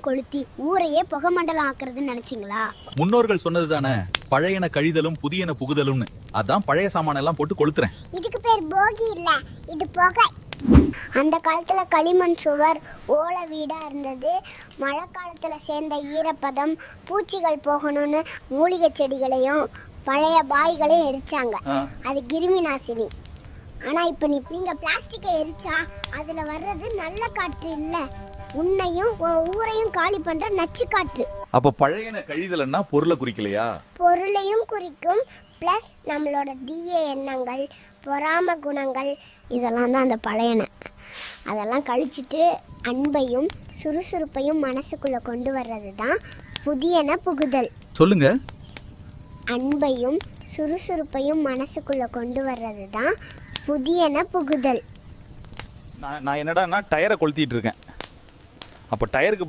கொளுத்தி ஊரையே புகை மண்டலம் ஆக்குறதுன்னு நினைச்சீங்களா? முன்னோர்கள் சொன்னதுதானே பழையன கழிதலும் புதியன புகுதலும்னு. அதான் பழைய சாமான எல்லாம் போட்டு கொளுத்துறேன். இதுக்கு பேர் போகி இல்ல, இது புகை. அந்த காலத்துல களிமண் சுவர், ஓலை வீடா இருந்தது. மழை காலத்துல சேர்ந்த ஈரப்பதம், பூச்சிகள் போகணும்னு மூலிகை செடிகளையும் பழைய பாய்களையும் எரிச்சாங்க. அது கிருமி நாசினி. ஆனா இப்ப நீங்க பிளாஸ்டிக்கை எரிச்சா அதுல வர்றது நல்ல காற்று இல்ல, உன்னையும் ஊரையும் காலி பண்ற நச்சு காற்று. அப்ப பழையன கழிதல்னா பொருளை குறிக்கலையா? பொருளையும் குறிக்கும். பிளஸ் நம்மளோட தீய எண்ணங்கள், பொறாம குணங்கள், இதெல்லாம் தான் அந்த பழையன. அதெல்லாம் கழிச்சிட்டு அன்பையும் சுறுசுறுப்பையும் மனசுக்குள்ள கொண்டு வர்றது தான் புதியன புகுதல். சொல்லுங்க. அன்பையும் சுறுசுறுப்பையும் மனசுக்குள்ள கொண்டு வர்றது தான் புதியன புகுதல். நான் என்னடா டயரை கொளுத்திட்டு இருக்கேன். அப்ப டயருக்கு